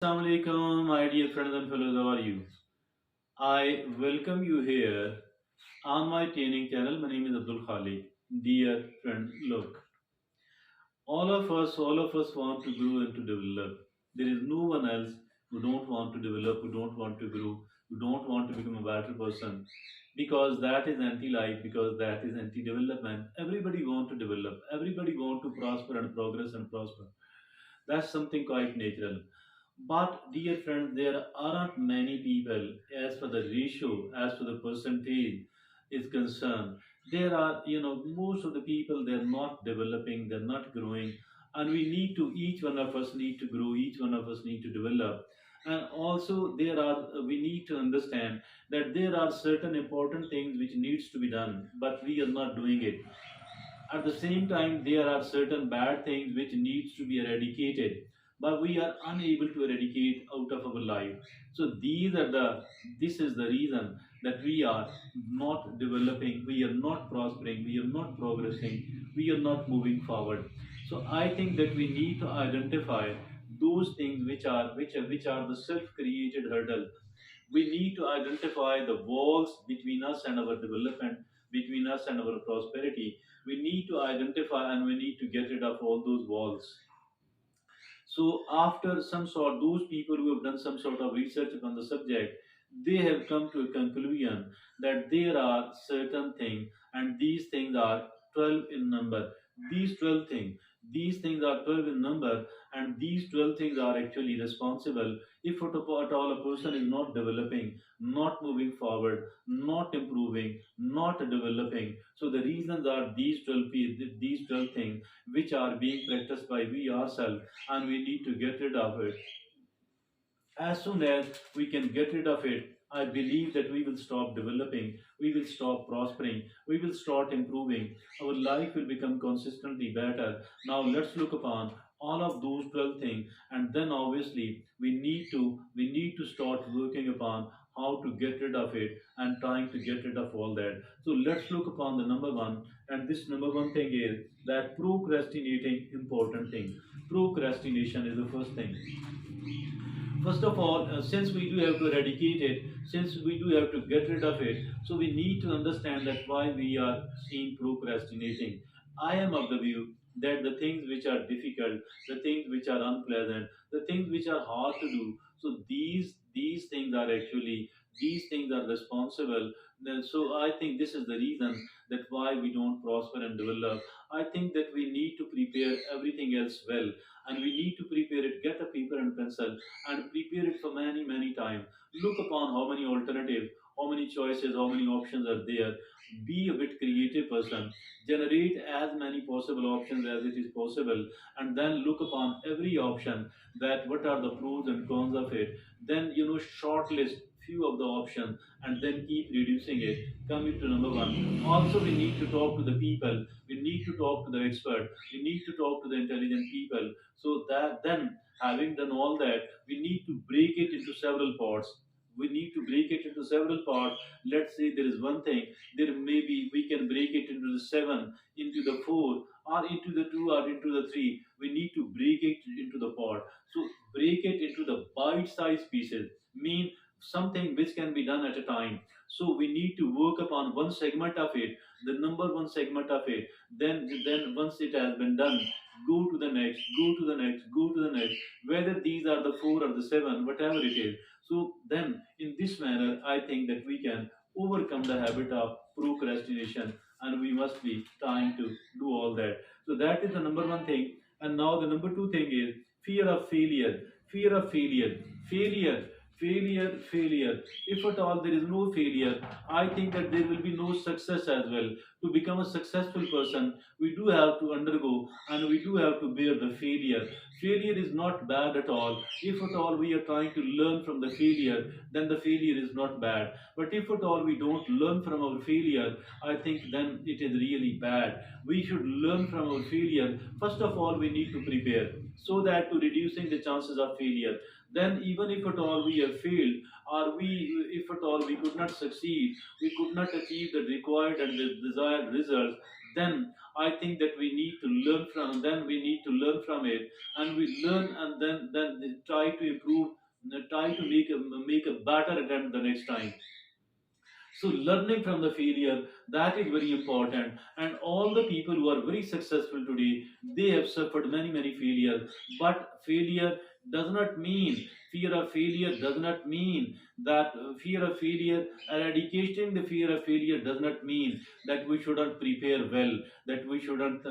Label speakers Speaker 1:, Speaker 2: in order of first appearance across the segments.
Speaker 1: Assalamu alaikum, my dear friends and fellows, how are you? I welcome you here on my training channel. My name is Abdul Khali. Dear friend, look, all of us want to grow and to develop. There is no one else who don't want to develop, who don't want to grow, who don't want to become a better person, because that is anti-life, because that is anti-development. Everybody want to develop, everybody want to prosper and progress and prosper. That's something quite natural. But, dear friends, there aren't many people, as for the ratio, as for the percentage is concerned. There are, most of the people, they're not developing, they're not growing. And we need to, each one of us need to grow, each one of us need to develop. And also, we need to understand that there are certain important things which needs to be done, but we are not doing it. At the same time, there are certain bad things which needs to be eradicated, but we are unable to eradicate out of our life. So this is the reason that we are not developing, we are not prospering, we are not progressing, we are not moving forward. So I think that we need to identify those things which are the self-created hurdle. We need to identify the walls between us and our development, between us and our prosperity. We need to identify and we need to get rid of all those walls. So, after those people who have done some sort of research upon the subject, they have come to a conclusion that there are certain things, and these things are 12 in number. These 12 things, these things are 12 in number, and these 12 things are actually responsible if at all a person is not developing, not moving forward, not improving, not developing. So, the reasons are these 12 things which are being practiced by we ourselves, and we need to get rid of it. As soon as we can get rid of it, I believe that we will stop developing, we will stop prospering, we will start improving. Our life will become consistently better. Now let's look upon all of those 12 things, and then obviously we need to start working upon how to get rid of it and trying to get rid of all that. So let's look upon the number one, and this number one thing is that procrastinating important thing. Procrastination is the first thing. First of all, since we do have to eradicate it, since we do have to get rid of it, so we need to understand that why we are seen procrastinating. I am of the view that the things which are difficult, the things which are unpleasant, the things which are hard to do, so these things are actually, these things are responsible. So I think this is the reason that why we don't prosper and develop. I think that we need to prepare everything else well, and we need to prepare it. Get a paper and pencil and prepare it for many, many times. Look upon how many alternatives, how many choices, how many options are there. Be a bit creative person. Generate as many possible options as it is possible, and then look upon every option, that what are the pros and cons of it. Then shortlist few of the options and then keep reducing it. Coming to number one. Also, we need to talk to the people. We need to talk to the expert. We need to talk to the intelligent people. So that then, having done all that, we need to break it into several parts. We need to break it into several parts. Let's say there is one thing, there maybe we can break it into the seven, into the four, or into the two, or into the three. We need to break it into the part. So break it into the bite-sized pieces. Mean something which can be done at a time. So we need to work upon one segment of it, the number one segment of it. Then once it has been done, go to the next, go to the next, go to the next, whether these are the four or the seven, whatever it is. So then, in this manner, I think that we can overcome the habit of procrastination, and we must be trying to do all that. So that is the number one thing. And now the number two thing is fear of failure. Fear of failure. Failure. Failure, failure. If at all there is no failure, I think that there will be no success as well. To become a successful person, we do have to undergo and we do have to bear the failure. Failure is not bad at all. If at all we are trying to learn from the failure, then the failure is not bad. But if at all we don't learn from our failure, I think then it is really bad. We should learn from our failure. First of all, we need to prepare so that to reducing the chances of failure. Then, even if at all we have failed, or if at all we could not succeed, we could not achieve the required and the desired results, then I think that we need to learn from, then we need to learn from it, and we learn, and then try to improve, try to make a better attempt the next time. So learning from the failure, that is very important. And all the people who are very successful today, they have suffered many failures. But failure does not mean, fear of failure does not mean that fear of failure, eradicating the fear of failure does not mean that we shouldn't prepare well, that we shouldn't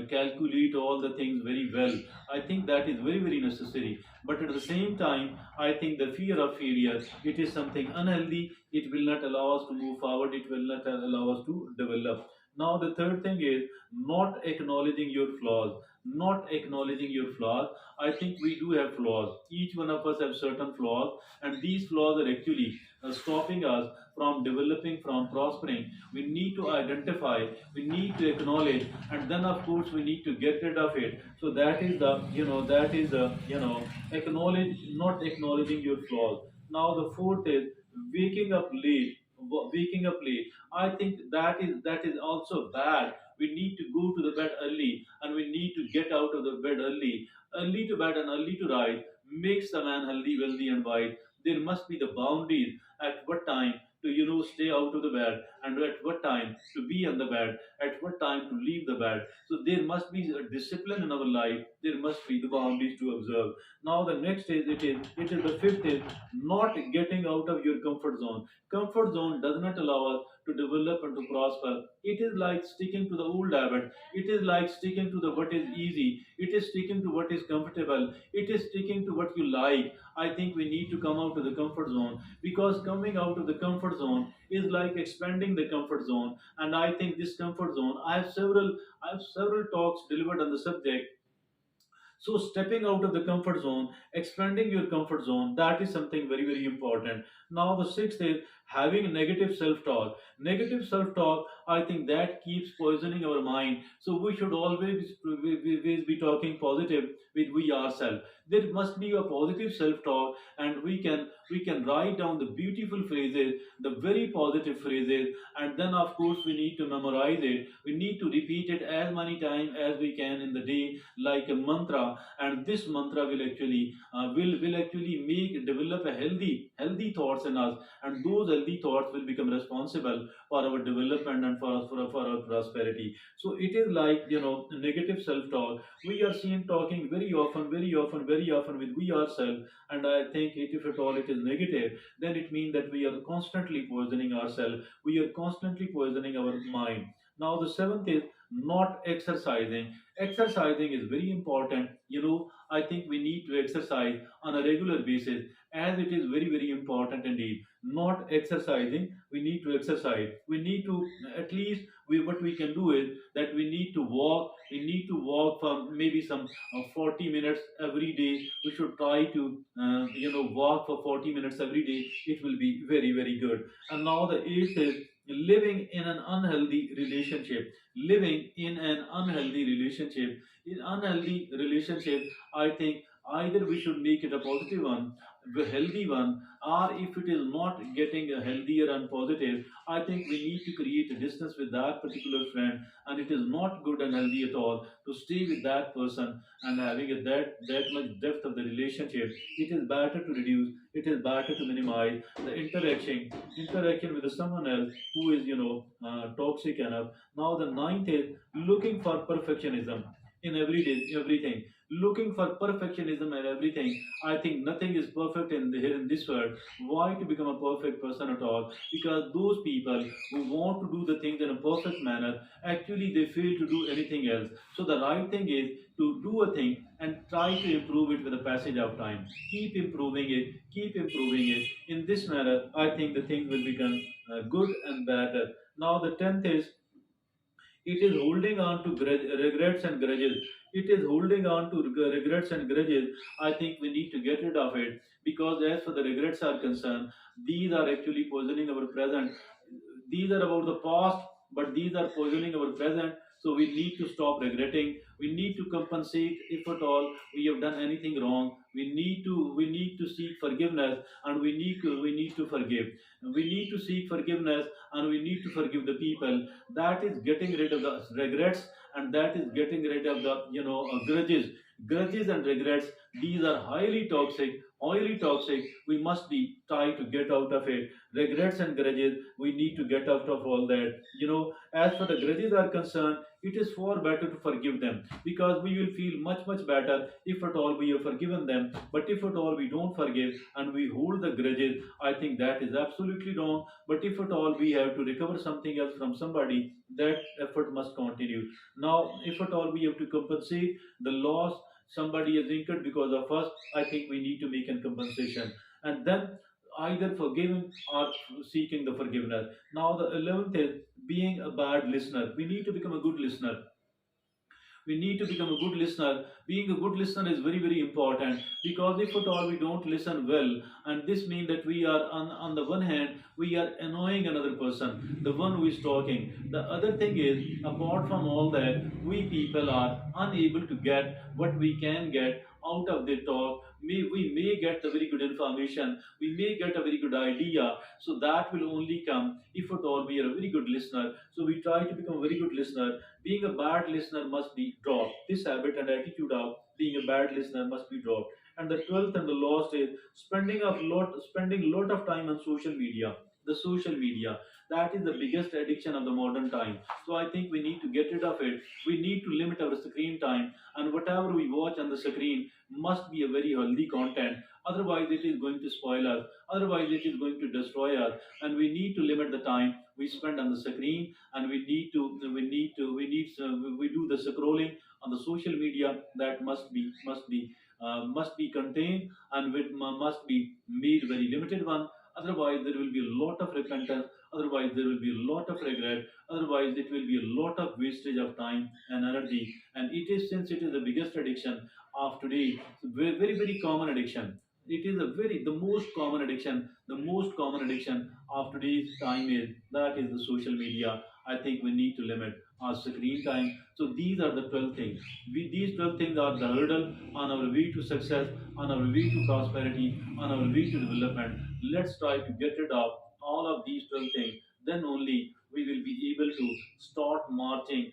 Speaker 1: calculate all the things very well. I think that is very necessary. But at the same time, I think the fear of failure, it is something unhealthy. It will not allow us to move forward. It will not allow us to develop. Now, the third thing is not acknowledging your flaws. Not acknowledging your flaws. I think we do have flaws. Each one of us have certain flaws, and these flaws are actually stopping us from developing, from prospering. We need to identify, we need to acknowledge, and then of course we need to get rid of it. So that is the acknowledge, not acknowledging your flaws. Now the fourth is waking up late. Waking up late, I think that is also bad. We need to go to the bed early, and we need to get out of the bed early. Early to bed and early to rise makes the man healthy, wealthy, and wise. There must be the boundaries at what time to stay out of the bed, and at what time to be on the bed, at what time to leave the bed. So there must be a discipline in our life. There must be the boundaries to observe. Now the next is, it is the fifth is not getting out of your comfort zone. Comfort zone does not allow us to develop and to prosper. It is like sticking to the old habit. It is like sticking to the what is easy. It is sticking to what is comfortable. It is sticking to what you like. I think we need to come out of the comfort zone, because coming out of the comfort zone is like expanding the comfort zone. And I think this comfort zone, I have several talks delivered on the subject. So stepping out of the comfort zone, expanding your comfort zone, that is something very important. Now the sixth is having negative self-talk. Negative self-talk, I think that keeps poisoning our mind. So we should always be talking positive with we ourselves. There must be a positive self-talk, and we can write down the beautiful phrases, the very positive phrases, and then of course we need to memorize it. We need to repeat it as many times as we can in the day, like a mantra. And this mantra will actually make develop a healthy thoughts in us, and those healthy thoughts will become responsible for our development and for our prosperity. So it is like negative self-talk. We are seen talking very often with we ourselves, and I think if at all it is negative, then it means that we are constantly poisoning ourselves. We are constantly poisoning our mind. Now the seventh is not exercising. Exercising is very important. I think we need to exercise on a regular basis, as it is very important indeed. Not exercising, we need to exercise. We need to, at least, what we can do is that we need to walk. We need to walk for maybe some 40 minutes every day. We should try to walk for 40 minutes every day. It will be very good. And now the eighth is living in an unhealthy relationship. Living in an unhealthy relationship. In unhealthy relationship, I think either we should make it a positive one, a healthy one, or if it is not getting a healthier and positive, I think we need to create a distance with that particular friend, and it is not good and healthy at all to stay with that person and having that much depth of the relationship. It is better to reduce. It is better to minimize the interaction with someone else who is toxic enough. Now the ninth is looking for perfectionism in everything. Looking for perfectionism in everything. I think nothing is perfect here in this world. Why to become a perfect person at all? Because those people who want to do the things in a perfect manner, actually they fail to do anything else. So the right thing is to do a thing and try to improve it with the passage of time. Keep improving it. Keep improving it. In this manner, I think the thing will become good and better. Now the tenth is it is holding on to regrets and grudges. It is holding on to regrets and grudges. I think we need to get rid of it, because as for the regrets are concerned, these are actually poisoning our present. These are about the past, but these are poisoning our present. So we need to stop regretting. We need to compensate if at all we have done anything wrong. We need to seek forgiveness, and we need to forgive. We need to seek forgiveness, and we need to forgive the people. That is getting rid of the regrets, and that is getting rid of the grudges. Grudges and regrets, these are highly toxic. We must be try to get out of it. Regrets and grudges, we need to get out of all that. As for the grudges are concerned, it is far better to forgive them, because we will feel much better if at all we have forgiven them. But if at all we don't forgive and we hold the grudges, I think that is absolutely wrong. But if at all we have to recover something else from somebody, that effort must continue. Now, if at all we have to compensate the loss somebody has incurred because of us, I think we need to make a compensation, and then either forgiving or seeking the forgiveness. Now, the 11th is being a bad listener. We need to become a good listener. We need to become a good listener. Being a good listener is very important, because if at all we don't listen well, and this means that we are on the one hand we are annoying another person, the one who is talking. The other thing is, apart from all that, we people are unable to get what we can get out of the talk. We may get the very good information, we may get a very good idea, so that will only come if at all we are a very good listener. So we try to become a very good listener. Being a bad listener must be dropped. This habit and attitude of being a bad listener must be dropped. And the 12th and the last is spending a lot of time on social media. The social media, that is the biggest addiction of the modern time. So I think we need to get rid of it. We need to limit our screen time, and whatever we watch on the screen must be a very healthy content. Otherwise, it is going to spoil us. Otherwise, it is going to destroy us. And we need to limit the time we spend on the screen, and we do the scrolling on the social media. That must be contained, and must be made very limited one. Otherwise, there will be a lot of repentance. Otherwise, there will be a lot of regret. Otherwise, it will be a lot of wastage of time and energy. And it is, since it is the biggest addiction of today, very common addiction. It is the most common addiction. The most common addiction of today's time is that is the social media. I think we need to limit our screen time. So these are the 12 things. These 12 things are the hurdle on our way to success, on our way to prosperity, on our way to development. Let's try to get rid of all of these 12 things. Then only we will be able to start marching